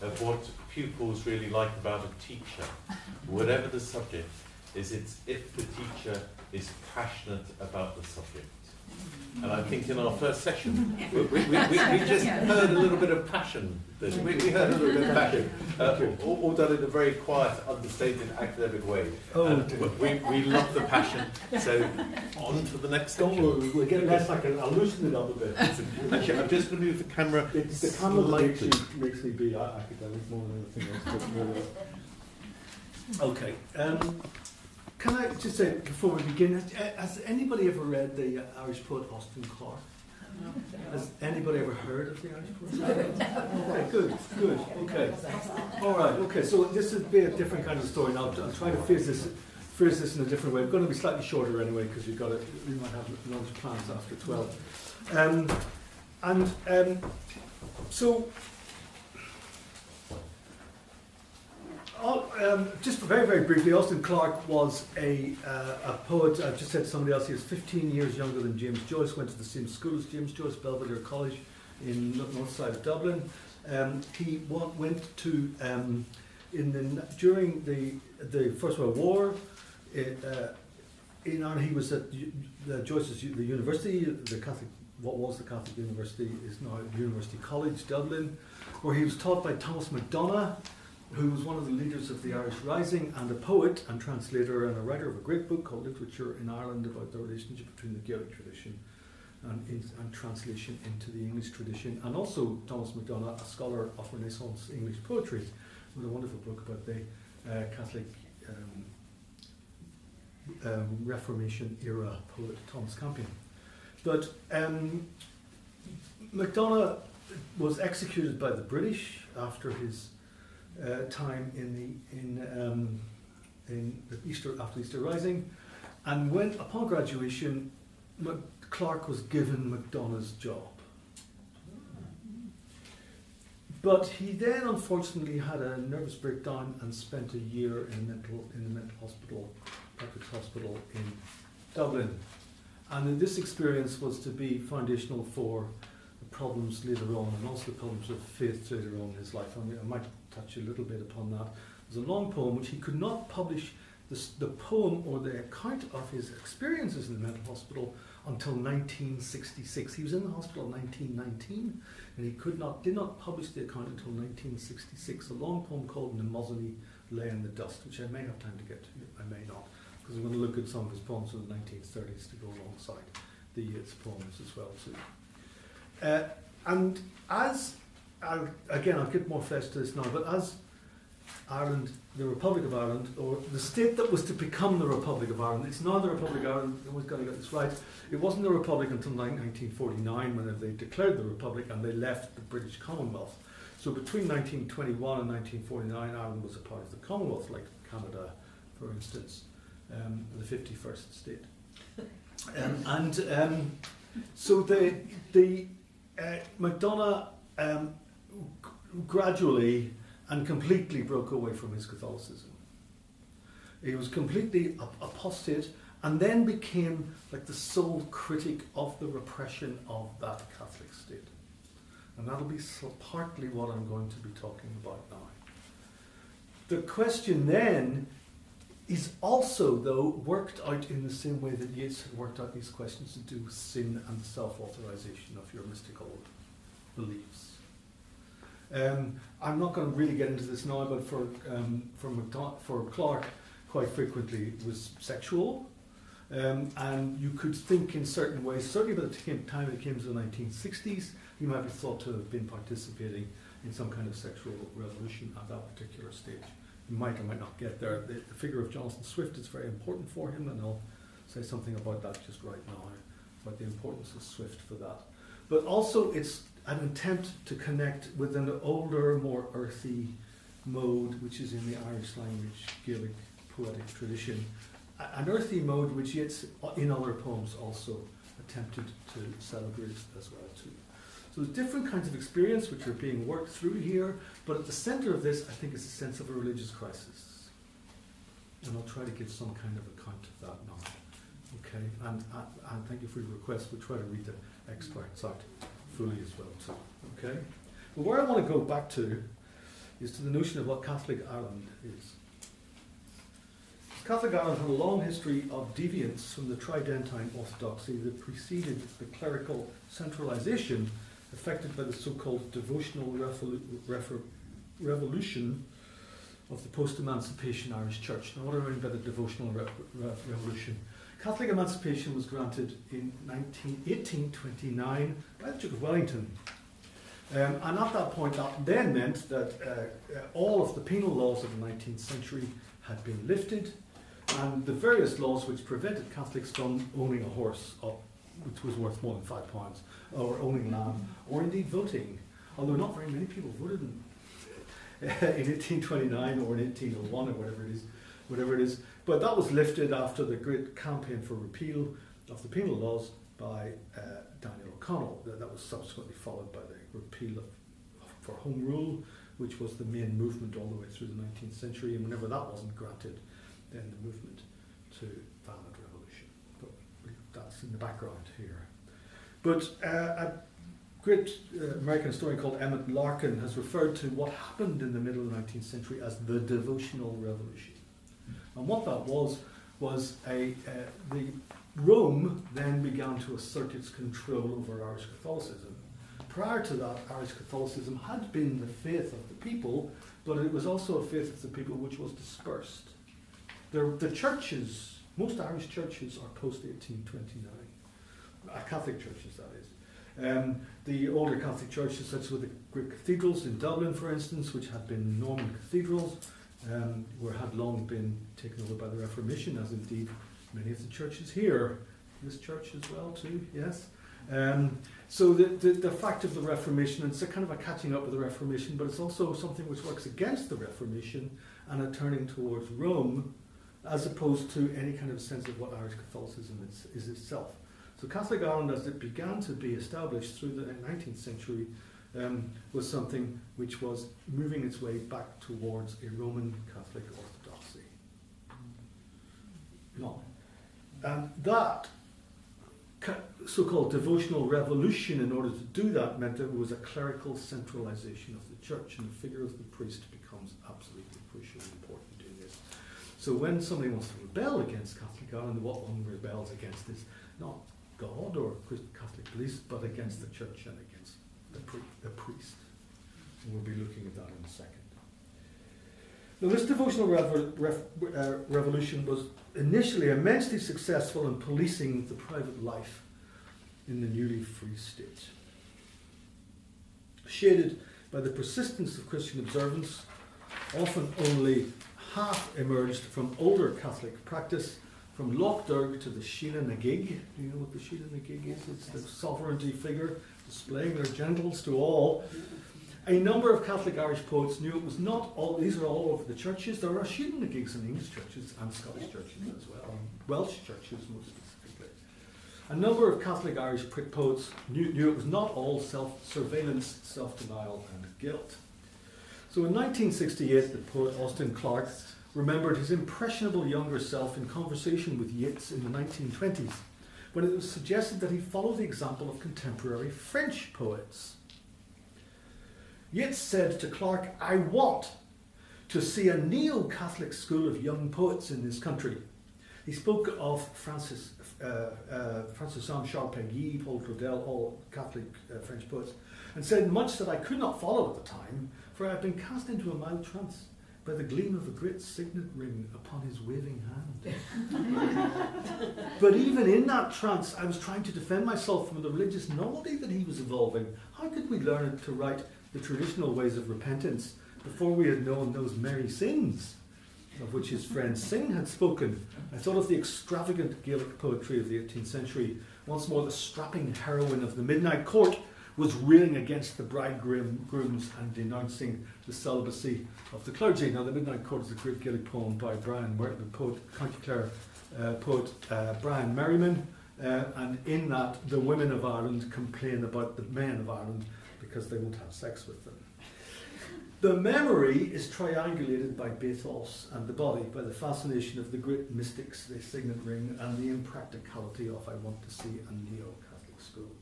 of what pupils really like about a teacher, whatever the subject, is it's if the teacher is passionate about the subject. And I think in our first session, we just heard a little bit of passion. We heard a little bit of passion, all done in a very quiet, understated, academic way. And we love the passion. So on to the next section. Don't worry, we'll get less. I'll loosen it up a bit. Actually, I'm just going to move the camera. The camera makes me be academic more than anything else. Okay. Can I just say, before we begin, has anybody ever read the Irish poet Austin Clarke? Has anybody ever heard of the Irish poet? Okay, good, okay. All right, okay, so this would be a different kind of story now. I'll try to phrase this in a different way. It's going to be slightly shorter anyway, because we might have lunch plans after 12. So, just very, very briefly, Austin Clarke was a poet. I've just said to somebody else, he was 15 years younger than James Joyce, went to the same school as James Joyce, Belvedere College in the north side of Dublin. He went to, during the First World War, in Ireland, he was at Joyce's the university, what was the Catholic University is now University College, Dublin, where he was taught by Thomas MacDonagh, who was one of the leaders of the Irish Rising and a poet and translator and a writer of a great book called Literature in Ireland about the relationship between the Gaelic tradition and translation into the English tradition. And also Thomas MacDonagh, a scholar of Renaissance English poetry, with a wonderful book about the Catholic Reformation era poet Thomas Campion. But MacDonagh was executed by the British after his time after the Easter Rising, and when upon graduation, Clarke was given MacDonagh's job. But he then unfortunately had a nervous breakdown and spent a year in the mental hospital, Patrick's Hospital in Dublin. And this experience was to be foundational for the problems later on, and also the problems of faith later on in his life. I might touch a little bit upon that. There's a long poem which he could not publish the poem or the account of his experiences in the mental hospital until 1966. He was in the hospital in 1919, and he did not publish the account until 1966. A long poem called Mnemosyne Lay in the Dust, which I may have time to get to, I may not, because I'm going to look at some of his poems from the 1930s to go alongside the Yeats poems as well too. And as, again, I'll get more flesh to this now, but as Ireland, the Republic of Ireland, or the state that was to become the Republic of Ireland, it's now the Republic of Ireland, I've always got to get this right, it wasn't a republic until 1949 when they declared the Republic and they left the British Commonwealth. So between 1921 and 1949, Ireland was a part of the Commonwealth, like Canada, for instance, the 51st state. So the MacDonagh gradually and completely broke away from his Catholicism. He was completely apostate and then became like the sole critic of the repression of that Catholic state. And that'll be partly what I'm going to be talking about now. The question then is also, though, worked out in the same way that Yeats had worked out these questions to do with sin and the self-authorization of your mystical beliefs. I'm not going to really get into this now, but for Clarke, quite frequently it was sexual, and you could think in certain ways, certainly by the time it came to the 1960s, he might be thought to have been participating in some kind of sexual revolution at that particular stage. He might or might not get there. The figure of Jonathan Swift is very important for him, and I'll say something about that just right now, about the importance of Swift for that. But also it's an attempt to connect with an older, more earthy mode, which is in the Irish language, Gaelic poetic tradition. An earthy mode which Yeats, in other poems, also attempted to celebrate as well too. So there's different kinds of experience which are being worked through here, but at the center of this, I think, is a sense of a religious crisis. And I'll try to give some kind of account of that now. Okay, and thank you for your request. We'll try to read the extracts out fully as well too. Okay? But where I want to go back to is to the notion of what Catholic Ireland is. Catholic Ireland had a long history of deviance from the Tridentine orthodoxy that preceded the clerical centralisation affected by the so-called devotional revolution of the post-emancipation Irish Church. Now, what do I mean by the devotional revolution? Catholic emancipation was granted in 1829 by the Duke of Wellington. And at that point, that then meant that all of the penal laws of the 19th century had been lifted, and the various laws which prevented Catholics from owning a horse, which was worth more than £5, or owning land, or indeed voting, although not very many people voted in 1829 or in 1801 or whatever it is. But that was lifted after the great campaign for repeal of the penal laws by Daniel O'Connell. That was subsequently followed by the repeal for Home Rule, which was the main movement all the way through the 19th century. And whenever that wasn't granted, then the movement to violent revolution. But that's in the background here. But a great American historian called Emmett Larkin has referred to what happened in the middle of the 19th century as the devotional revolution. And what that was the Rome then began to assert its control over Irish Catholicism. Prior to that, Irish Catholicism had been the faith of the people, but it was also a faith of the people which was dispersed. The churches, most Irish churches are post-1829, Catholic churches that is. The older Catholic churches, such as the great cathedrals in Dublin, for instance, which had been Norman cathedrals, had long been taken over by the Reformation, as indeed many of the churches here, this church as well too, yes. So the fact of the Reformation, it's a kind of a catching up with the Reformation, but it's also something which works against the Reformation and a turning towards Rome, as opposed to any kind of sense of what Irish Catholicism is itself. So Catholic Ireland, as it began to be established through the 19th century, was something which was moving its way back towards a Roman Catholic orthodoxy. Now, that so-called devotional revolution, in order to do that, meant that it was a clerical centralization of the church, and the figure of the priest becomes absolutely crucial and important in this. So when somebody wants to rebel against Catholic Ireland, what one rebels against is not God or Catholic police, but against the church and against the priest. And we'll be looking at that in a second. Now, this devotional revolution was initially immensely successful in policing the private life in the newly free state. Shaded by the persistence of Christian observance, often only half emerged from older Catholic practice, from Loch Derg to the Sheila na gig. Do you know what the Sheila na gig is? It's the sovereignty figure displaying their genitals to all. A number of Catholic Irish poets knew it was not all, these are all over the churches. There are Sheila na gigs in English churches and Scottish churches as well, and Welsh churches most specifically. A number of Catholic Irish poets knew it was not all self-surveillance, self-denial and guilt. So in 1968, the poet Austin Clarke remembered his impressionable younger self in conversation with Yeats in the 1920s, when it was suggested that he follow the example of contemporary French poets. Yeats said to Clarke, "I want to see a neo-Catholic school of young poets in this country." He spoke of Francis Charles Péguy, Paul Claudel, all Catholic French poets, and said, "Much that I could not follow at the time, for I had been cast into a mild trance by the gleam of a great signet ring upon his waving hand." But even in that trance, I was trying to defend myself from the religious novelty that he was evolving. How could we learn to write the traditional ways of repentance before we had known those merry sins of which his friend Synge had spoken? I thought of the extravagant Gaelic poetry of the 18th century. Once more, the strapping heroine of the Midnight Court was railing against the bridegrooms and denouncing the celibacy of the clergy. Now, the Midnight Court is a great Gaelic poem by the poet, County Clare poet Brian Merriman, and in that, the women of Ireland complain about the men of Ireland because they won't have sex with them. The memory is triangulated by bathos and the body by the fascination of the great mystics, the signet ring, and the impracticality of "I want to see a neo-Catholic school."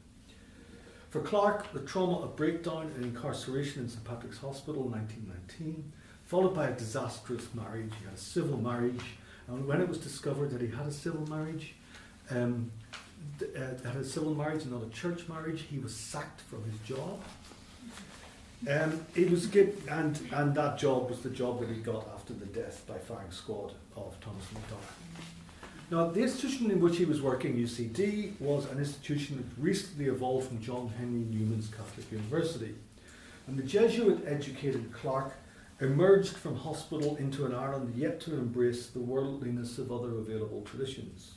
For Clark, the trauma of breakdown and incarceration in St Patrick's Hospital in 1919, followed by a disastrous marriage. He had a civil marriage, and when it was discovered that he had a civil marriage, and not a church marriage, he was sacked from his job. It was and that job was the job that he got after the death by firing squad of Thomas MacDonagh. Now, the institution in which he was working, UCD, was an institution that recently evolved from John Henry Newman's Catholic University. And the Jesuit-educated Clark emerged from hospital into an Ireland yet to embrace the worldliness of other available traditions.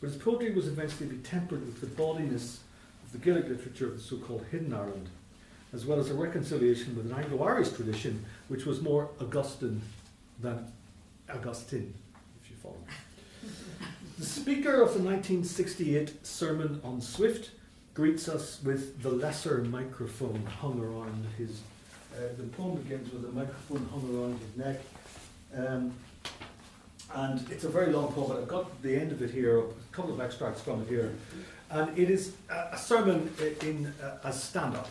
But his poetry was eventually to be tempered with the bawdiness of the Gaelic literature of the so-called Hidden Ireland, as well as a reconciliation with an Anglo-Irish tradition, which was more Augustine than Augustine, if you follow me. The speaker of the 1968 sermon on Swift greets us with the lesser microphone hung around his. The poem begins with a microphone hung around his neck, and it's a very long poem. But I've got the end of it here, a couple of extracts from it here, and it is a sermon in a stand-up,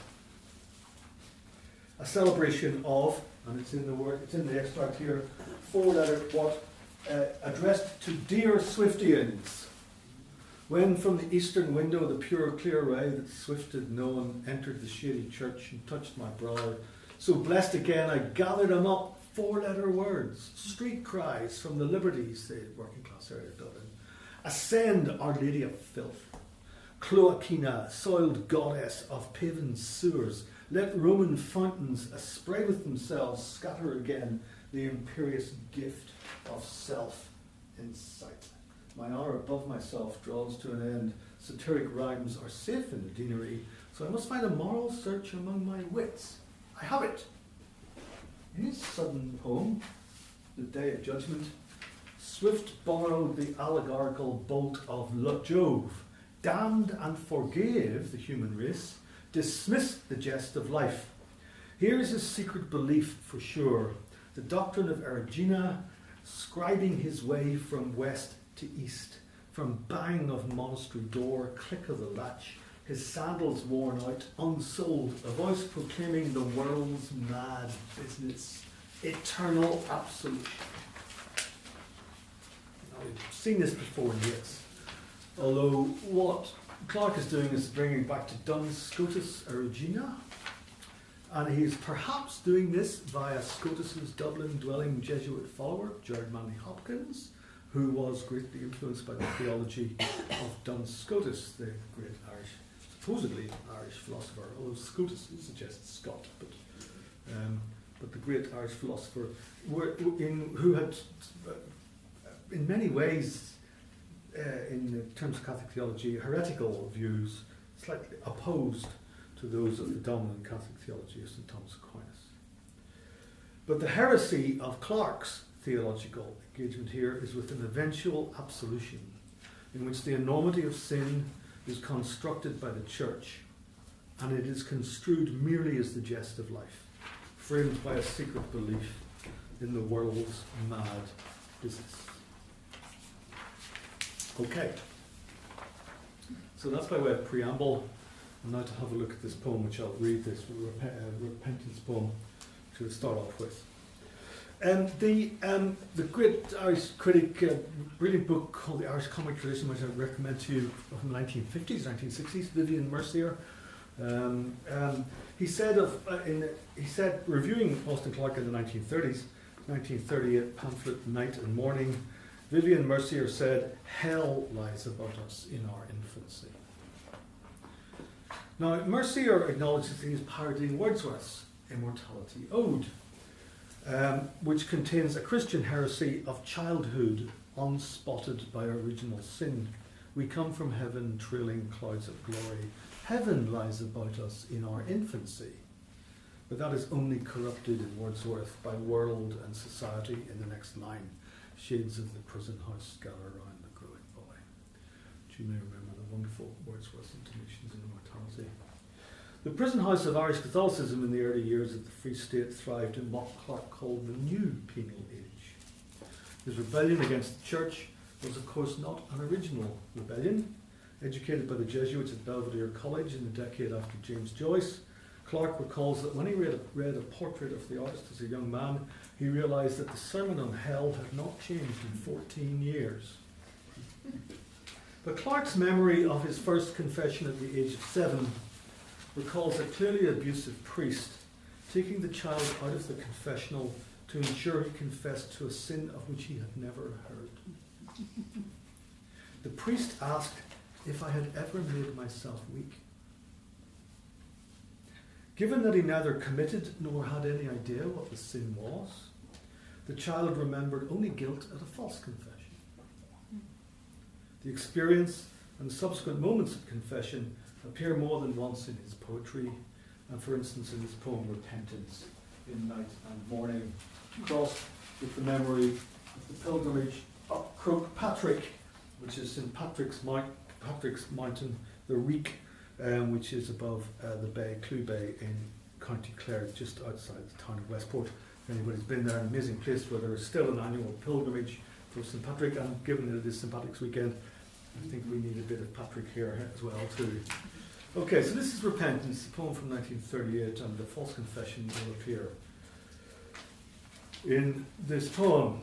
a celebration of, and it's in the extract here, 4-letter what. Addressed to dear Swiftians, when from the eastern window the pure clear ray that Swift had known entered the shady church and touched my brow, so blessed again I gathered them up, 4-letter words, street cries from the Liberties, the working class area of Dublin. Ascend, Our Lady of Filth, Cloacina, soiled goddess of paven sewers, let Roman fountains spray with themselves, scatter again the imperious gift of self-insight. My hour above myself draws to an end. Satiric rhymes are safe in the deanery, so I must find a moral search among my wits. I have it. In his sudden poem, The Day of Judgment, Swift borrowed the allegorical bolt of Jove, damned and forgave the human race, dismissed the jest of life. Here is his secret belief for sure, the doctrine of Erigena, scribing his way from west to east, from bang of monastery door, click of the latch, his sandals worn out, unsold, a voice proclaiming the world's mad business, eternal absolution. Now, we've seen this before in Yeats, although what Clark is doing is bringing back to Duns Scotus Erigena, and he's perhaps doing this via Scotus's Dublin-dwelling Jesuit follower, Gerard Manley Hopkins, who was greatly influenced by the theology of Duns Scotus, the great Irish, supposedly Irish philosopher, although Scotus suggests Scot, but the great Irish philosopher, who had, in many ways, in terms of Catholic theology, heretical views, slightly opposed to those of the dominant Catholic theology of St. Thomas Aquinas. But the heresy of Clark's theological engagement here is with an eventual absolution, in which the enormity of sin is constructed by the Church, and it is construed merely as the jest of life, framed by a secret belief in the world's mad business. Okay, so that's by way of preamble. And now to have a look at this poem, which I'll read, this repentance poem to start off with. The great Irish critic, brilliant book called The Irish Comic Tradition, which I recommend to you, from the 1950s, 1960s, Vivian Mercier. He said, reviewing Austin Clarke in the 1930s, 1938 pamphlet Night and Morning, Vivian Mercier said, "Hell lies about us in our infancy." Now, Mercier acknowledges he is parodying Wordsworth's Immortality Ode, which contains a Christian heresy of childhood unspotted by original sin. We come from heaven trailing clouds of glory. Heaven lies about us in our infancy. But that is only corrupted in Wordsworth by world and society in the next line. Shades of the prison house gather around the growing boy. Which you may remember the wonderful Wordsworth intonations in Immortality. The prison house of Irish Catholicism in the early years of the Free State thrived in what Clarke called the new penal age. His rebellion against the Church was, of course, not an original rebellion. Educated by the Jesuits at Belvedere College in the decade after James Joyce, Clark recalls that when he read a portrait of the artist as a young man, he realised that the sermon on hell had not changed in 14 years. But Clark's memory of his first confession at the age of 7 recalls a clearly abusive priest taking the child out of the confessional to ensure he confessed to a sin of which he had never heard. The priest asked if I had ever made myself weak. Given that he neither committed nor had any idea what the sin was, the child remembered only guilt at a false confession. The experience and subsequent moments of confession appear more than once in his poetry, and for instance in his poem Repentance, in Night and Morning, crossed with the memory of the pilgrimage up Croagh Patrick, which is St. Patrick's Mountain, the Reek, which is above the bay, Clew Bay in County Clare, just outside the town of Westport. If anybody's been there, an amazing place where there is still an annual pilgrimage for St. Patrick, and given that it is St. Patrick's weekend, I think we need a bit of Patrick here as well too. Okay, so this is Repentance, a poem from 1938, and the false confession will appear in this poem.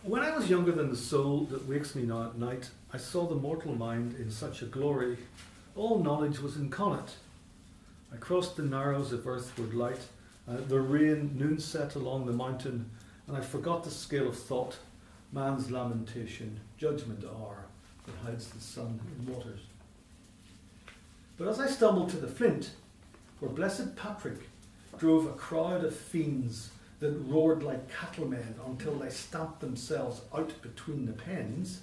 When I was younger than the soul that wakes me now at night, I saw the mortal mind in such a glory, all knowledge was incarnate. I crossed the narrows of earthward light, the rain noon set along the mountain, and I forgot the scale of thought, man's lamentation, judgment hour that hides the sun in waters. But as I stumbled to the flint, where blessed Patrick drove a crowd of fiends that roared like cattlemen until they stamped themselves out between the pens,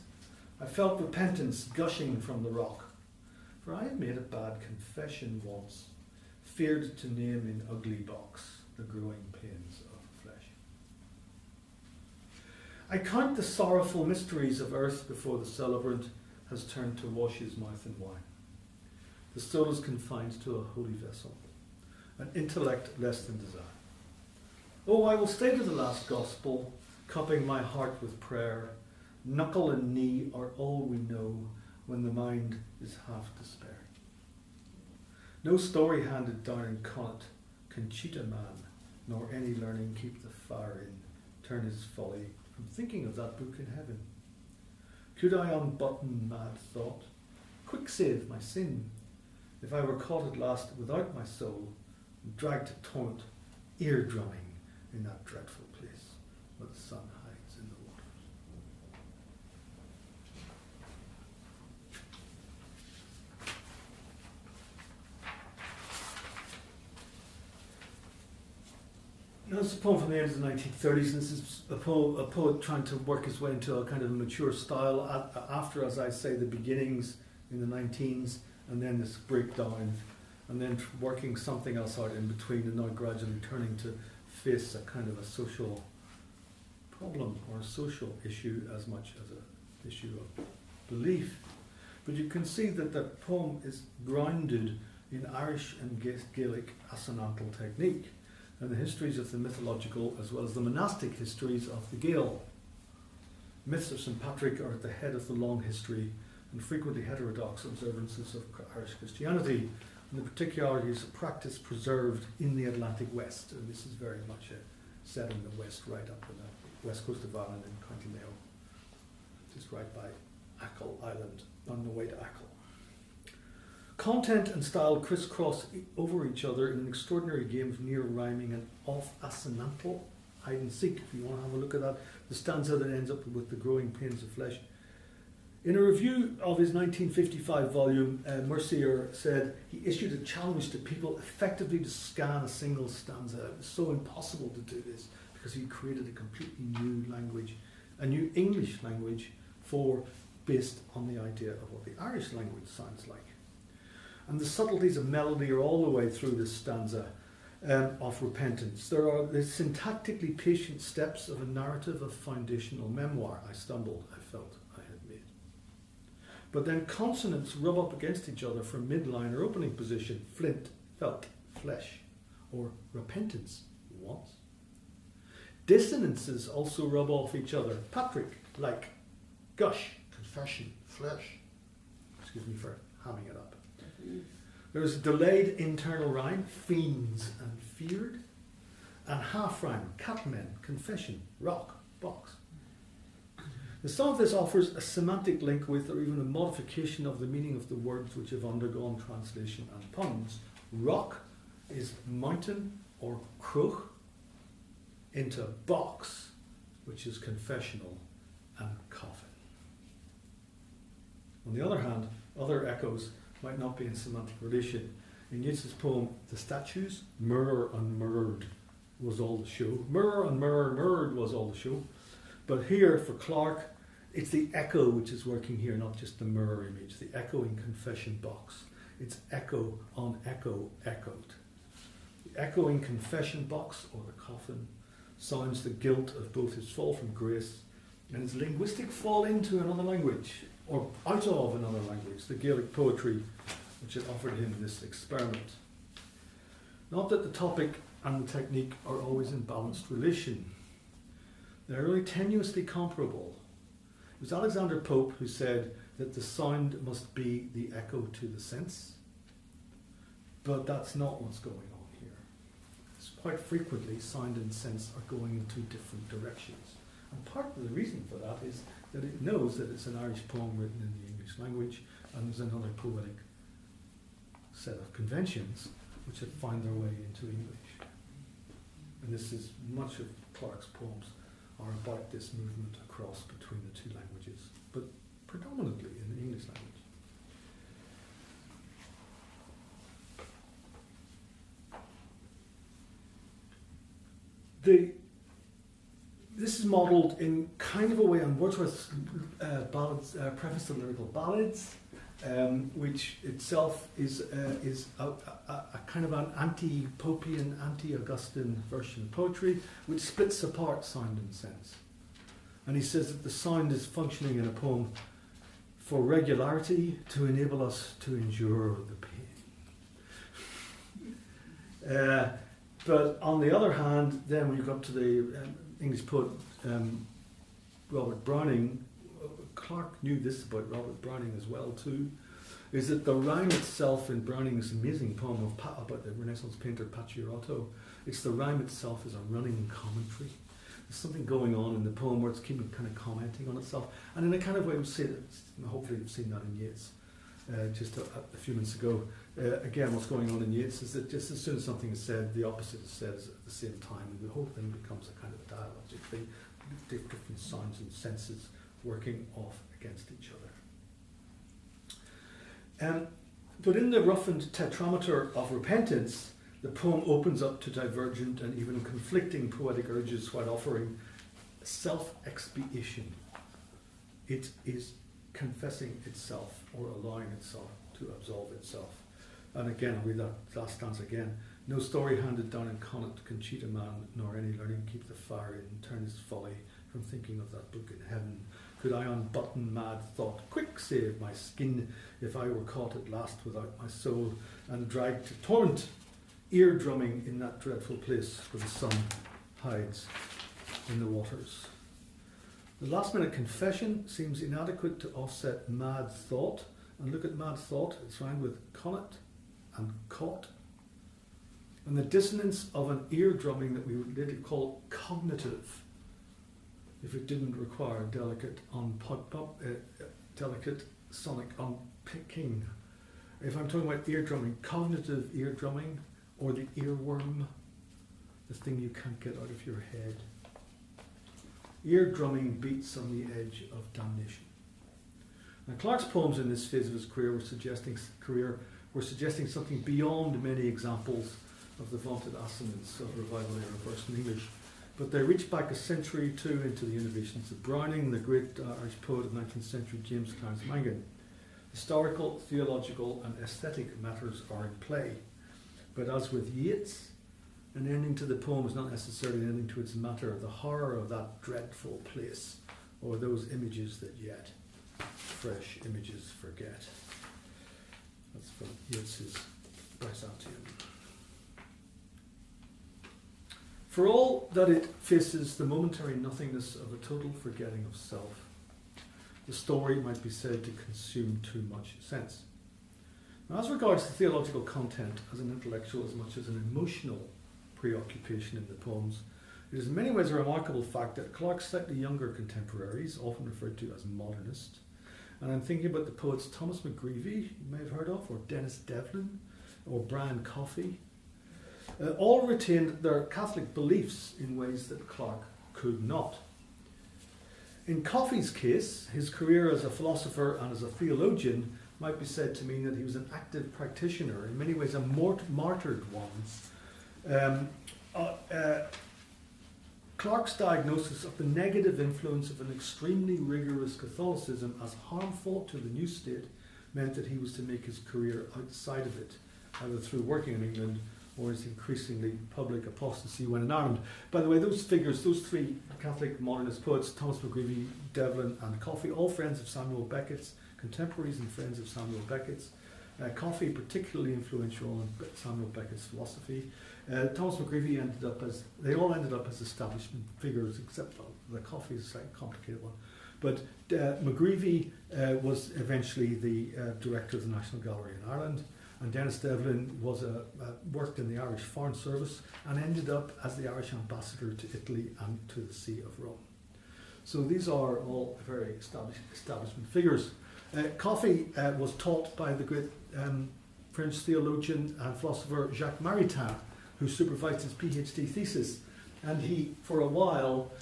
I felt repentance gushing from the rock. For I had made a bad confession once, feared to name in ugly box the growing pains of flesh. I count the sorrowful mysteries of earth before the celebrant has turned to wash his mouth in wine. The soul is confined to a holy vessel, an intellect less than desire. Oh, I will stay to the last gospel, cupping my heart with prayer. Knuckle and knee are all we know when the mind is half despair. No story handed down in Connaught can cheat a man, nor any learning keep the fire in, turn his folly from thinking of that book in heaven. Could I unbutton mad thought, quick save my sin, if I were caught at last without my soul, dragged to taunt, ear drumming in that dreadful place where the sun hides in the waters. Now, it's a poem from the end of the 1930s, and this is a poet trying to work his way into a kind of a mature style after, as I say, the beginnings in the 19s, and then this breakdown, and then working something else out in between, and now gradually turning to face a kind of a social problem or a social issue as much as an issue of belief. But you can see that the poem is grounded in Irish and Gaelic assonantal technique, and the histories of the mythological as well as the monastic histories of the Gael. Myths of St. Patrick are at the head of the long history and frequently heterodox observances of Irish Christianity, and the particularities of practice preserved in the Atlantic West. And this is very much set in the West, right up on the west coast of Ireland in County Mayo, just right by Achill Island, on the way to Achill. Content and style crisscross over each other in an extraordinary game of near rhyming and off-assonantal hide and seek, if you want to have a look at that. The stanza that ends up with the growing pains of flesh. In a review of his 1955 volume, Mercier said he issued a challenge to people effectively to scan a single stanza. It was so impossible to do this because he created a completely new language, a new English language based on the idea of what the Irish language sounds like. And the subtleties of melody are all the way through this stanza of repentance. There are the syntactically patient steps of a narrative of foundational memoir. I stumbled, I felt, I had made. But then consonants rub up against each other from midline or opening position, flint, felt, flesh, or repentance, once. Dissonances also rub off each other. Patrick, like, gush, confession, flesh. excuse me for hamming it up. There is a delayed internal rhyme, fiends and feared, and half rhyme, catmen, confession, rock, box. The sum of this offers a semantic link with, or even a modification of the meaning of the words which have undergone translation and puns. Rock is mountain or croagh, into box, which is confessional and coffin. On the other hand, other echoes might not be in semantic relation. In Yeats's poem, The Statues, mirror and mirrored was all the show. Mirror and mirror, mirrored was all the show. But here, for Clark, it's the echo which is working here, not just the mirror image, the echoing confession box. It's echo on echo echoed. The echoing confession box, or the coffin, sounds the guilt of both his fall from grace and his linguistic fall into another language, or out of another language, the Gaelic poetry which had offered him this experiment. Not that the topic and the technique are always in balanced relation. They're really tenuously comparable. It was Alexander Pope who said that the sound must be the echo to the sense, but that's not what's going on here. It's quite frequently, sound and sense are going in two different directions. And part of the reason for that is that it knows that it's an Irish poem written in the English language, and there's another poetic set of conventions which have found their way into English. And this is much of Clark's poems are about this movement across between the two languages, but predominantly in the English language. This is modelled in kind of a way on Wordsworth's ballads, preface to lyrical ballads, which itself is a kind of an anti-Popian, anti-Augustan version of poetry, which splits apart sound and sense. And he says that the sound is functioning in a poem for regularity to enable us to endure the pain. But on the other hand, then when you go up to the English poet Robert Browning, Clark knew this about Robert Browning as well too, is that the rhyme itself in Browning's amazing poem about the Renaissance painter Pacchiarotto, it's the rhyme itself is a running commentary. There's something going on in the poem where it's keeping kind of commenting on itself, and in a kind of way I would say that, hopefully you've seen that in Yeats just a few minutes ago. Again, what's going on in Yeats is that just as soon as something is said, the opposite is said at the same time, and the whole thing becomes a kind of a dialogic thing, different sounds and senses working off against each other. But in the roughened tetrameter of repentance, the poem opens up to divergent and even conflicting poetic urges while offering self-expiation. It is confessing itself or allowing itself to absolve itself. And again, I'll read that last stanza again. No story handed down in Connaught can cheat a man, nor any learning keep the fire in, turn his folly from thinking of that book in heaven. Could I unbutton mad thought, quick save my skin, if I were caught at last without my soul, and dragged to torment, ear drumming in that dreadful place where the sun hides in the waters. The last minute confession seems inadequate to offset mad thought. And look at mad thought, it's rhymed with connaught and caught. And the dissonance of an ear drumming that we would later call cognitive, if it didn't require delicate sonic unpicking. If I'm talking about ear drumming, cognitive ear drumming, or the earworm, the thing you can't get out of your head. Ear drumming beats on the edge of damnation. Now, Clark's poems in this phase of his career were suggesting something beyond many examples of the vaunted assonance of revival era verse in English, but they reach back a century or two into the innovations of Browning, the great Irish poet of 19th century, James Clarence Mangan. Historical, theological, and aesthetic matters are in play, but as with Yeats, an ending to the poem is not necessarily an ending to its matter, the horror of that dreadful place, or those images that yet fresh images forget. That's from Yeats's Byzantium. For all that it faces the momentary nothingness of a total forgetting of self, the story might be said to consume too much sense. Now, as regards the theological content as an intellectual as much as an emotional preoccupation in the poems, it is in many ways a remarkable fact that Clark's slightly younger contemporaries, often referred to as modernists, and I'm thinking about the poets Thomas McGreevy, you may have heard of, or Dennis Devlin, or Brian Coffey, all retained their Catholic beliefs in ways that Clark could not. In Coffey's case, his career as a philosopher and as a theologian might be said to mean that he was an active practitioner, in many ways a martyred one. Clark's diagnosis of the negative influence of an extremely rigorous Catholicism as harmful to the new state meant that he was to make his career outside of it, either through working in England or his increasingly public apostasy when in Ireland. By the way, those figures, those three Catholic modernist poets, Thomas McGreevy, Devlin and Coffey, all friends of Samuel Beckett's, contemporaries and friends of Samuel Beckett's. Coffey particularly influential in Samuel Beckett's philosophy. Thomas McGreevy they all ended up as establishment figures, except the Coffey is a slightly complicated one. But McGreevy was eventually the director of the National Gallery in Ireland, and Dennis Devlin worked in the Irish Foreign Service and ended up as the Irish ambassador to Italy and to the See of Rome. So these are all very establishment figures. Coffey was taught by the great French theologian and philosopher Jacques Maritain, who supervised his PhD thesis, and he, for a while,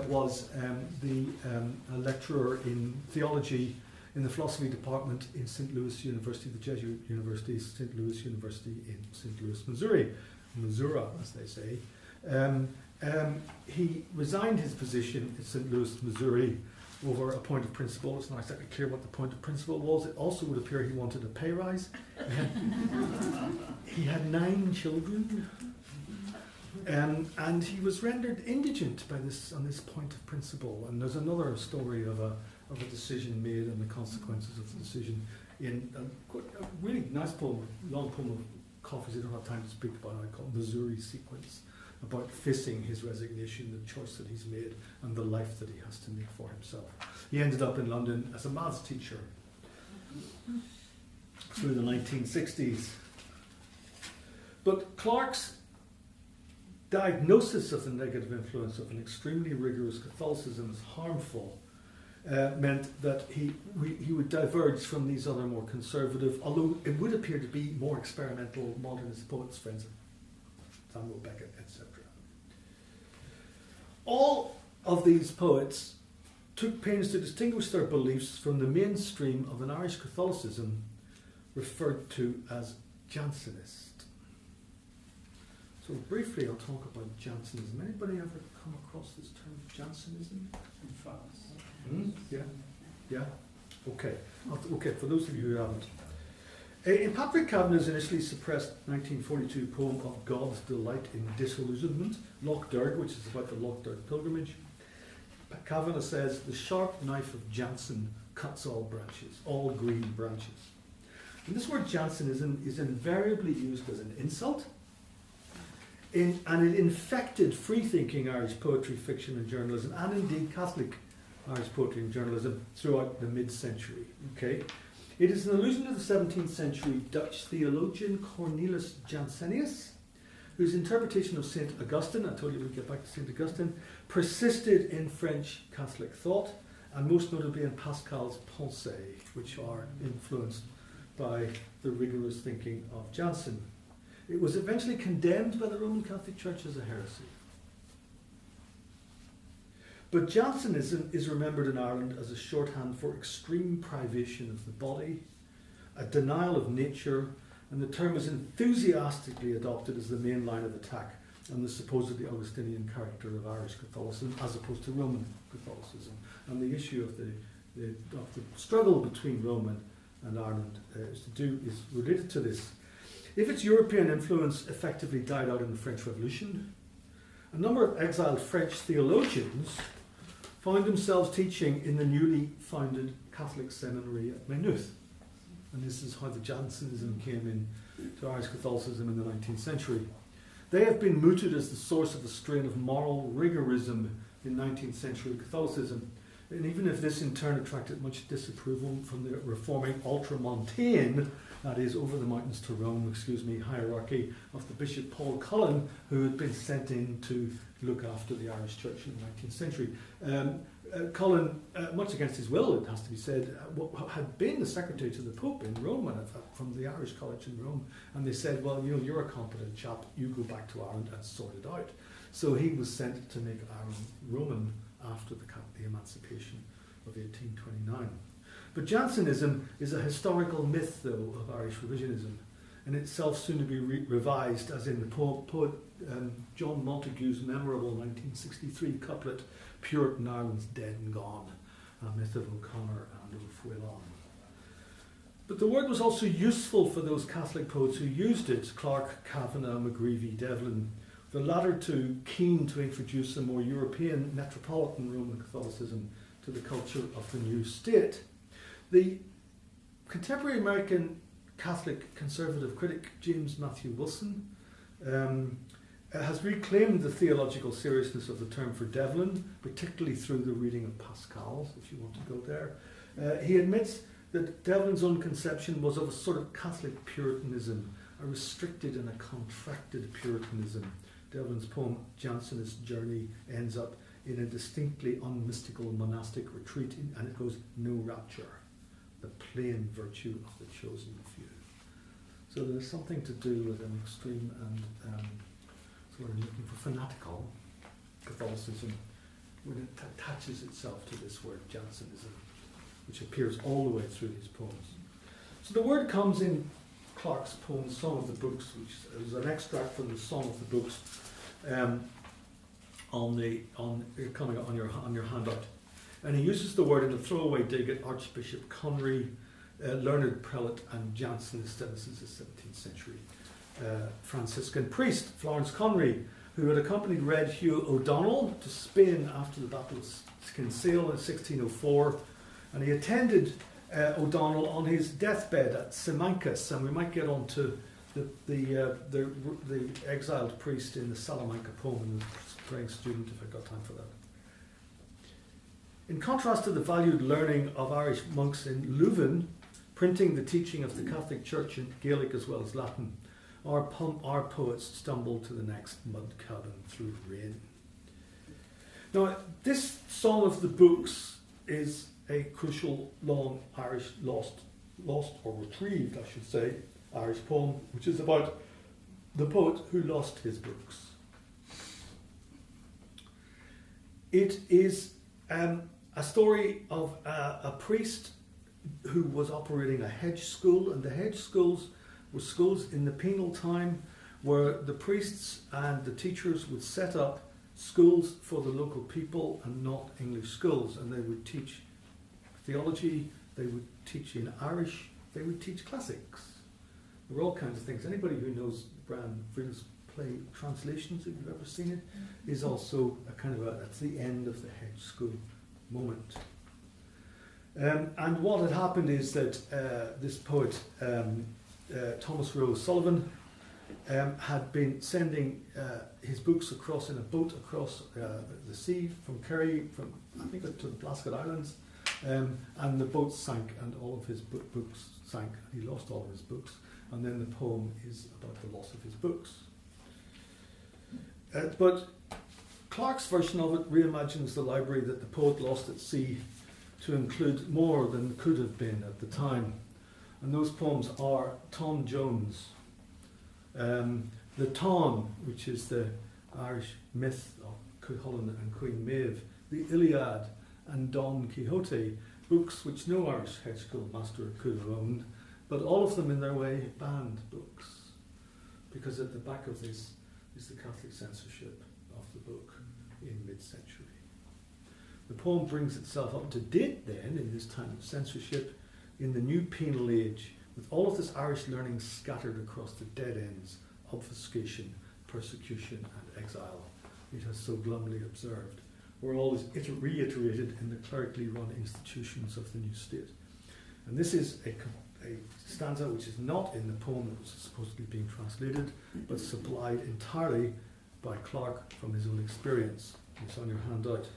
was a lecturer in theology in the philosophy department in St. Louis University, the Jesuit University, St. Louis University in St. Louis, Missouri, as they say. He resigned his position in St. Louis, Missouri, over a point of principle. It's not exactly clear what the point of principle was. It also would appear he wanted a pay rise. He had 9 children, and he was rendered indigent on this point of principle. And there's another story of a decision made and the consequences of the decision in a really nice poem, long poem of Coffey's I don't have time to speak about it, called Missouri Sequence, about facing his resignation, the choice that he's made, and the life that he has to make for himself. He ended up in London as a maths teacher through the 1960s. But Clark's diagnosis of the negative influence of an extremely rigorous Catholicism as harmful meant that he would diverge from these other more conservative, although it would appear to be more experimental modernist poets, friends of Samuel Beckett, etc. All of these poets took pains to distinguish their beliefs from the mainstream of an Irish Catholicism referred to as Jansenist. So briefly I'll talk about Jansenism. Anybody ever come across this term, Jansenism? In France. Yeah? Okay. For those of you who haven't. In Patrick Kavanagh's initially suppressed 1942 poem of God's Delight in Disillusionment, Loch Derg, which is about the Loch Derg pilgrimage, Kavanagh says, the sharp knife of Jansen cuts all branches, all green branches. And this word Jansenism is invariably used as an insult, and it infected free-thinking Irish poetry, fiction and journalism, and indeed Catholic Irish poetry and journalism throughout the mid-century. Okay? It is an allusion to the 17th century Dutch theologian Cornelis Jansenius, whose interpretation of St. Augustine, I told you we'd get back to St. Augustine, persisted in French Catholic thought, and most notably in Pascal's Pensées, which are influenced by the rigorous thinking of Jansen. It was eventually condemned by the Roman Catholic Church as a heresy. But Jansenism is remembered in Ireland as a shorthand for extreme privation of the body, a denial of nature, and the term is enthusiastically adopted as the main line of attack on the supposedly Augustinian character of Irish Catholicism as opposed to Roman Catholicism. And the issue of the struggle between Rome and Ireland is related to this. If its European influence effectively died out in the French Revolution, a number of exiled French theologians found themselves teaching in the newly founded Catholic seminary at Maynooth. And this is how the Jansenism came in to Irish Catholicism in the 19th century. They have been mooted as the source of a strain of moral rigorism in 19th century Catholicism. And even if this in turn attracted much disapproval from the reforming ultramontane, that is, over the mountains to Rome, hierarchy of the Bishop Paul Cullen, who had been sent in to look after the Irish Church in the 19th century. Cullen, much against his will, it has to be said, had been the secretary to the Pope in Rome, from the Irish College in Rome, and they said, well, you're a competent chap, you go back to Ireland and sort it out. So he was sent to make Ireland Roman after the emancipation of 1829. But Jansenism is a historical myth, though, of Irish revisionism, and itself soon to be revised, as in the poet John Montague's memorable 1963 couplet, Puritan Ireland's dead and gone, a myth of O'Connor and O'Fuilon. But the word was also useful for those Catholic poets who used it, Clark, Kavanagh, McGreevy, Devlin, the latter two keen to introduce a more European metropolitan Roman Catholicism to the culture of the new state. The contemporary American Catholic conservative critic James Matthew Wilson has reclaimed the theological seriousness of the term for Devlin, particularly through the reading of Pascal, if you want to go there. He admits that Devlin's own conception was of a sort of Catholic Puritanism, a restricted and a contracted Puritanism. Devlin's poem Jansenist Journey ends up in a distinctly unmystical monastic retreat, and it goes, no rapture, the plain virtue of the chosen few. So there's something to do with an extreme and sort of looking for fanatical Catholicism when it attaches itself to this word Jansenism, which appears all the way through these poems. So the word comes in Clark's poem Song of the Books, which is an extract from the Song of the Books coming on your handout. And he uses the word in a throwaway dig at Archbishop Conry, learned prelate and Jansenist, and this is a 17th century Franciscan priest, Florence Conry, who had accompanied Red Hugh O'Donnell to Spain after the Battle of Kinsale in 1604, and he attended O'Donnell on his deathbed at Simancas, and we might get on to the exiled priest in the Salamanca poem and the praying student if I've got time for that. In contrast to the valued learning of Irish monks in Leuven, printing the teaching of the Catholic Church in Gaelic as well as Latin, our poets stumbled to the next mud cabin through rain. Now, this Song of the Books is a crucial, long Irish lost or retrieved, I should say, Irish poem, which is about the poet who lost his books. It is a story of a priest who was operating a hedge school, and the hedge schools were schools in the penal time where the priests and the teachers would set up schools for the local people and not English schools, and they would teach theology, they would teach in Irish, they would teach classics. There were all kinds of things. Anybody who knows Brian Frill's play Translations, if you've ever seen it, is also a kind of that's the end of the hedge school moment. And what had happened is that this poet, Thomas Rowe Sullivan, had been sending his books across in a boat across the sea from Kerry, I think to the Blasket Islands, and the boat sank and all of his books sank. He lost all of his books, and then the poem is about the loss of his books. But Clark's version of it reimagines the library that the poet lost at sea to include more than could have been at the time. And those poems are Tom Jones, the Tawn, which is the Irish myth of Cuchulainn and Queen Maeve, the Iliad, and Don Quixote, books which no Irish hedge school master could have owned, but all of them in their way banned books, because at the back of this is the Catholic censorship of the book in mid-century. The poem brings itself up to date then, in this time of censorship, in the new penal age, with all of this Irish learning scattered across the dead ends, obfuscation, persecution and exile, it has so glumly observed, were always reiterated in the clerically run institutions of the new state. And this is a stanza which is not in the poem that was supposedly being translated, but supplied entirely by Clark from his own experience. It's on your handout.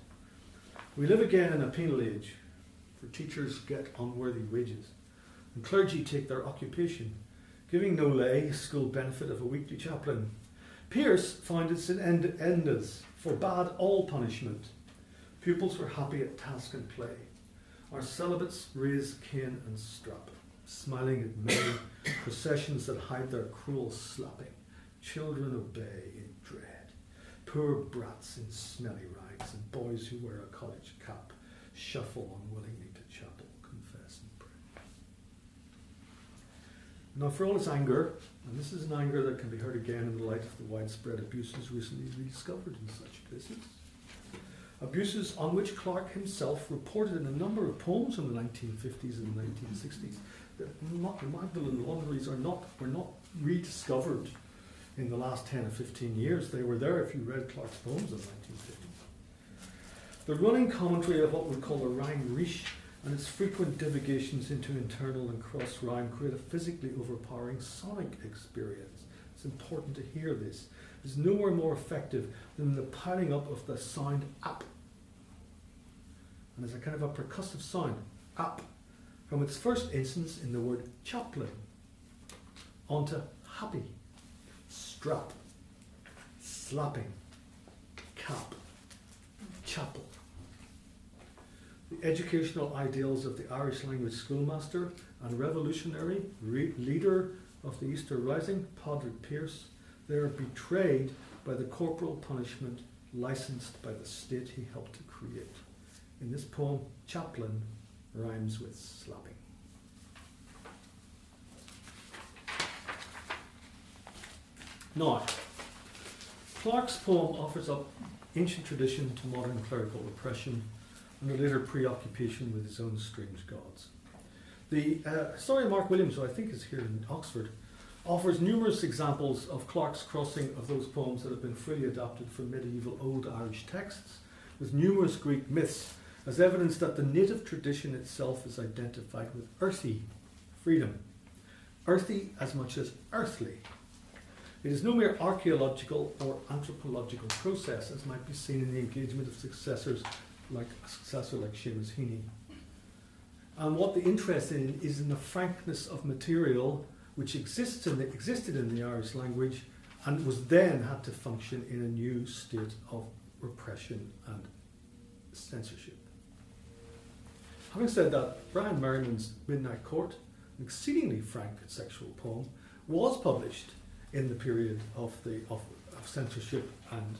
We live again in a penal age, for teachers get unworthy wages, and clergy take their occupation, giving no lay school benefit of a weekly chaplain. Pierce found its endless, forbade all punishment. Pupils were happy at task and play. Our celibates raise cane and strap, smiling at many processions that hide their cruel slapping. Children obey in dread. Poor brats in smelly rags, and boys who wear a college cap shuffle unwillingly to chapel, confess and pray. Now, for all its anger, and this is an anger that can be heard again in the light of the widespread abuses recently rediscovered in such places, abuses on which Clark himself reported in a number of poems in the 1950s and 1960s. The Magdalen laundries were not rediscovered in the last 10 or 15 years. They were there if you read Clark's poems in the 1950s. The running commentary of what we call the rhyme riche and its frequent divagations into internal and cross rhyme create a physically overpowering sonic experience. It's important to hear this. It's nowhere more effective than the piling up of the sound up. And there's a kind of a percussive sound, up, from its first instance in the word chaplain, onto happy, strap, slapping, cap, chapel. The educational ideals of the Irish language schoolmaster and revolutionary leader of the Easter Rising, Patrick Pierce, they are betrayed by the corporal punishment licensed by the state he helped to create. In this poem, chaplain rhymes with slapping. Now, Clark's poem offers up ancient tradition to modern clerical repression and a later preoccupation with his own strange gods. The historian Mark Williams, who I think is here in Oxford, offers numerous examples of Clark's crossing of those poems that have been freely adapted from medieval Old Irish texts with numerous Greek myths as evidence that the native tradition itself is identified with earthy freedom. Earthy as much as earthly. It is no mere archaeological or anthropological process as might be seen in the engagement of a successor like Seamus Heaney. And what the interest in is in the frankness of material which existed in the Irish language and was then had to function in a new state of repression and censorship. Having said that, Brian Merriman's Midnight Court, an exceedingly frank sexual poem, was published in the period of censorship and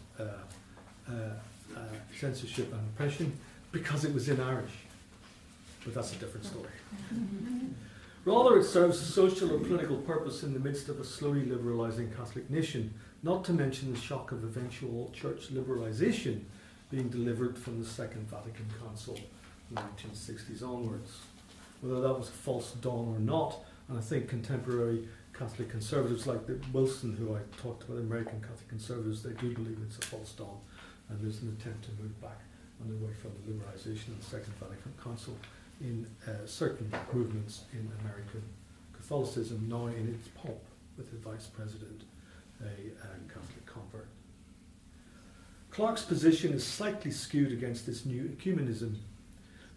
repression because it was in Irish. But that's a different story. Rather, it serves a social or political purpose in the midst of a slowly liberalising Catholic nation, not to mention the shock of eventual church liberalisation being delivered from the Second Vatican Council in the 1960s onwards. Whether that was a false dawn or not, and I think contemporary Catholic conservatives like Wilson, who I talked about, American Catholic conservatives, they do believe it's a false dawn, and there's an attempt to move back on the way from the liberalisation of the Second Vatican Council in certain movements in American Catholicism, now in its pomp, with the Vice President, a Catholic convert. Clark's position is slightly skewed against this new ecumenism,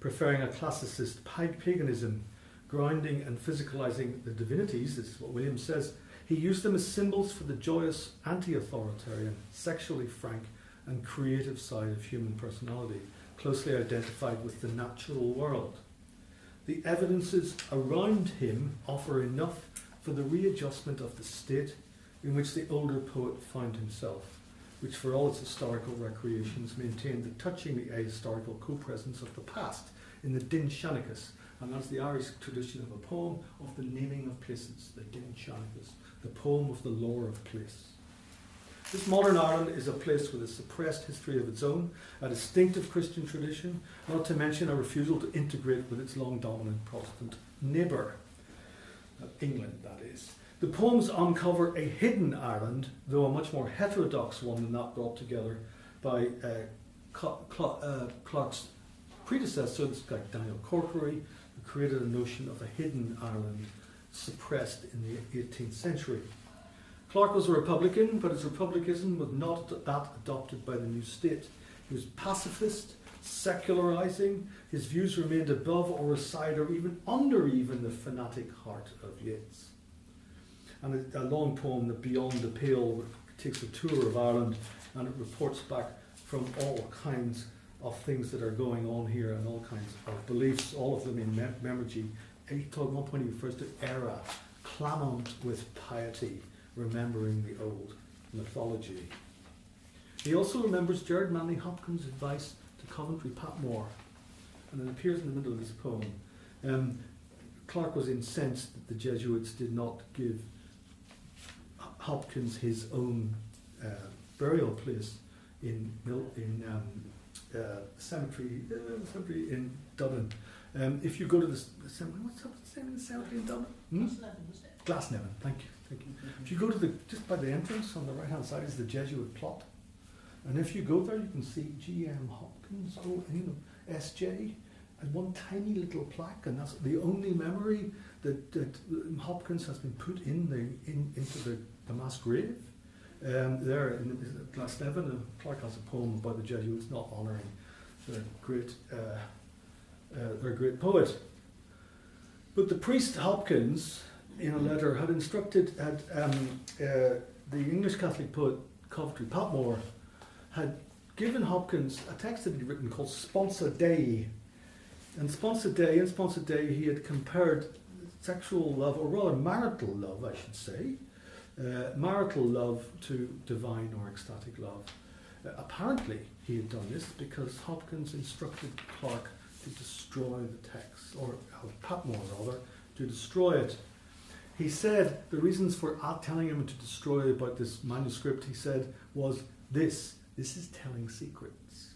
preferring a classicist paganism, grounding and physicalizing the divinities. This is what Williams says. He used them as symbols for the joyous, anti-authoritarian, sexually frank, and creative side of human personality, closely identified with the natural world. The evidences around him offer enough for the readjustment of the state in which the older poet found himself, which for all its historical recreations maintained the touchingly ahistorical co-presence of the past in the Din Shanachas, and that's the Irish tradition of a poem of the naming of places, the Din Shanachas, the poem of the lore of place. This modern Ireland is a place with a suppressed history of its own, a distinctive Christian tradition, not to mention a refusal to integrate with its long dominant Protestant neighbour, England that is. The poems uncover a hidden Ireland, though a much more heterodox one than that brought together by Clark's predecessors, like Daniel Corkery, who created a notion of a hidden Ireland suppressed in the 18th century. Clark was a Republican, but his republicanism was not that adopted by the new state. He was pacifist, secularizing. His views remained above or aside or even under even the fanatic heart of Yeats. And a long poem, The Beyond the Pale, takes a tour of Ireland, and it reports back from all kinds of things that are going on here and all kinds of beliefs, all of them in memory. At one point he refers to era, clamant with piety, remembering the old mythology. He also remembers Gerard Manley Hopkins' advice to Coventry Patmore, and it appears in the middle of this poem. Clark was incensed that the Jesuits did not give Hopkins his own burial place in cemetery in Dublin. If you go to the cemetery, what's the name of the cemetery in Dublin? Glasnevin. Thank you. If you go to just by the entrance on the right hand side is the Jesuit plot, and if you go there, you can see G.M. Hopkins, S.J. and one tiny little plaque, and that's the only memory that Hopkins has been put into the mass grave. There in Glasnevin, Clark has a poem by the Jesuits not honouring their great poet. But the priest Hopkins, in a letter, had instructed the English Catholic poet Coventry Patmore had given Hopkins a text that he'd written called Sponsa Dei. And Sponsa Dei he had compared sexual love, or rather marital love, I should say, marital love to divine or ecstatic love. Apparently he had done this because Hopkins instructed Clark to destroy the text, or Patmore rather, to destroy it. He said the reasons for telling him to destroy about this manuscript, he said, was this is telling secrets.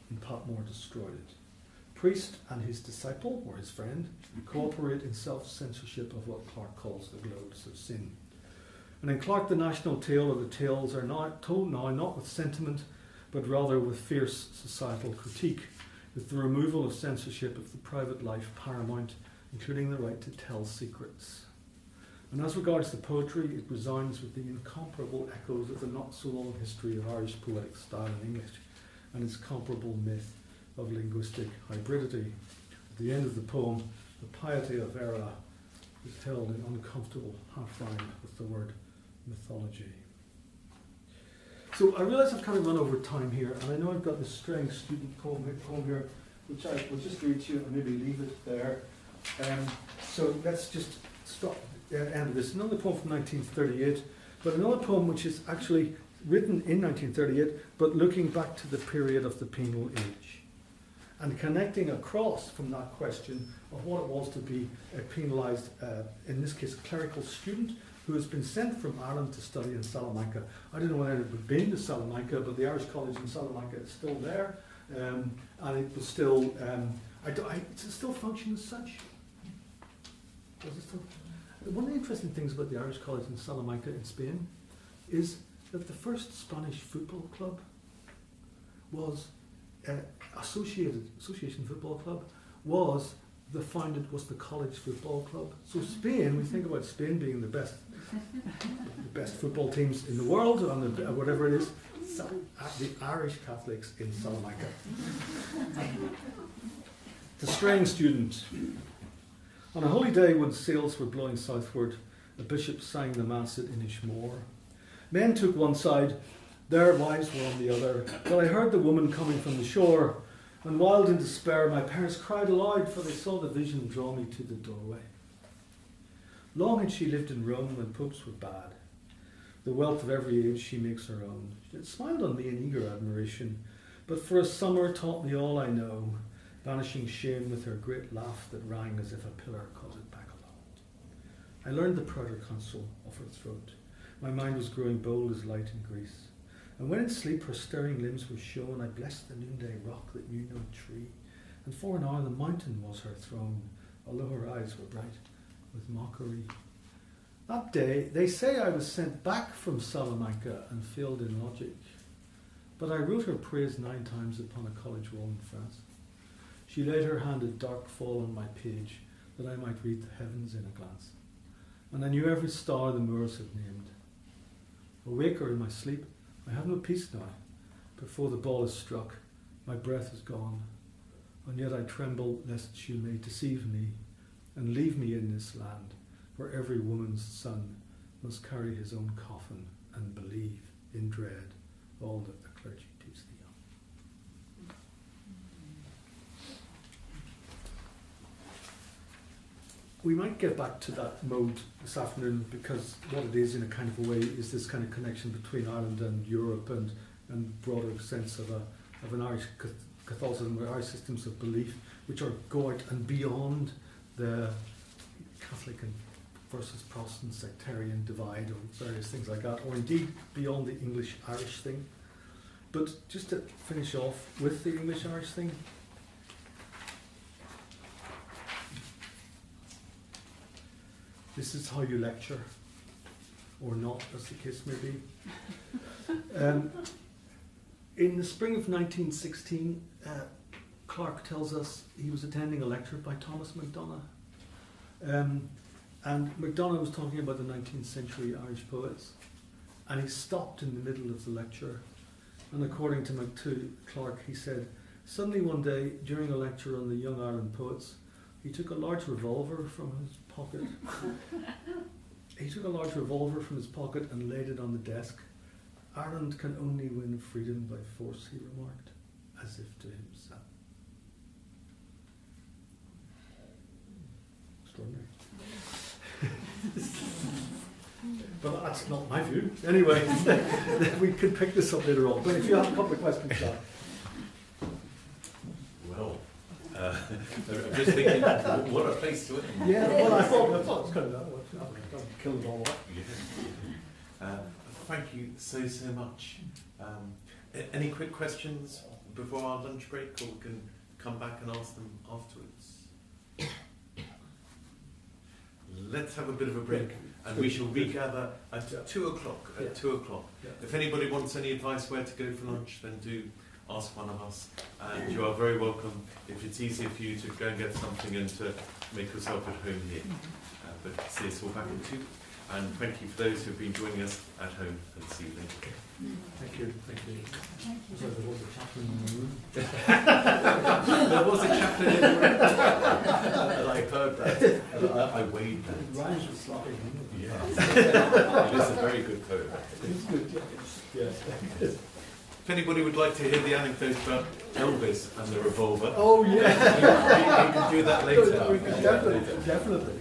And Patmore destroyed it. Priest and his disciple, or his friend, cooperate in self-censorship of what Clark calls the globes of sin. And in Clark, the national tale, or the tales, are told now not with sentiment, but rather with fierce societal critique, with the removal of censorship of the private life paramount, including the right to tell secrets. And as regards the poetry, it resounds with the incomparable echoes of the not-so-long history of Irish poetic style in English, and its comparable myth of linguistic hybridity. At the end of the poem, the piety of era is held in uncomfortable half-rhyme with the word mythology. So I realise I've kind of run over time here, and I know I've got this strange student poem here, which I will just read to you and maybe leave it there. So let's just stop at the end of this. Another poem from 1938, but another poem which is actually written in 1938, but looking back to the period of the penal age, and connecting across from that question of what it was to be a penalised, in this case, clerical student who has been sent from Ireland to study in Salamanca. I don't know whether it had been to Salamanca, but the Irish College in Salamanca is still there, and it was still, does it still function as such? Does it still? One of the interesting things about the Irish College in Salamanca in Spain is that the first Spanish football club was Association Football Club was the college football club. So Spain, we think about Spain being the best football teams in the world, and whatever it is, the Irish Catholics in Salamanca. The straying student. On a holy day when sails were blowing southward, a bishop sang the mass at Inishmore. Men took one side, their wives were on the other, but I heard the woman coming from the shore, and wild in despair my parents cried aloud, for they saw the vision draw me to the doorway. Long had she lived in Rome when popes were bad. The wealth of every age she makes her own. She had smiled on me in eager admiration, but for a summer taught me all I know, banishing shame with her great laugh that rang as if a pillar called it back aloud. I learned the prouder counsel of her throat. My mind was growing bold as light in Greece. And when in sleep her stirring limbs were shown, I blessed the noonday rock that knew no tree. And for an hour the mountain was her throne, although her eyes were bright with mockery. That day, they say I was sent back from Salamanca and failed in logic. But I wrote her praise 9 times upon a college wall in France. She laid her hand at dark fall on my page, that I might read the heavens in a glance. And I knew every star the Moors had named. Awake or in my sleep, I have no peace now, before the ball is struck, my breath is gone, and yet I tremble lest she may deceive me and leave me in this land where every woman's son must carry his own coffin and believe in dread all that the clergy teach the young. We might get back to that mode this afternoon, because what it is in a kind of a way is this kind of connection between Ireland and Europe and broader sense of an Irish Catholicism, or Irish systems of belief, which are go out and beyond the Catholic and versus Protestant sectarian divide, or various things like that, or indeed beyond the English-Irish thing. But just to finish off with the English-Irish thing, this is how you lecture, or not, as the case may be. In the spring of 1916, Clark tells us he was attending a lecture by Thomas MacDonagh. And MacDonagh was talking about the 19th century Irish poets, and he stopped in the middle of the lecture, and according to Clark, he said, suddenly one day during a lecture on the Young Ireland poets, he took a large revolver from his pocket. And laid it on the desk. Ireland can only win freedom by force, he remarked, as if to himself. Extraordinary. But that's not my view. Anyway, we can pick this up later on. But if you have a couple of questions, John. Well, I'm just thinking, what a place to end. Yeah, well, I thought it was kind of that. Kill it all up. Yeah. Thank you so much. Any quick questions before our lunch break, or we can come back and ask them afterwards? Let's have a bit of a break, and we shall regather at 2 o'clock. At 2 o'clock. Yeah. If anybody wants any advice where to go for lunch, then do ask one of us. And you are very welcome, if it's easier for you, to go and get something and to make yourself at home here. But see us all back at 2. And thank you for those who have been joining us at home, and see you later. Thank you. So there was a chaplain in the room. There was a chaplain in the room. And I heard that. I weighed that. It rhymes with sloppy. Yes. It is a very good poem. It's good, yes. If anybody would like to hear the anecdote about Elvis and the revolver, oh yeah, we can do that later. We can definitely.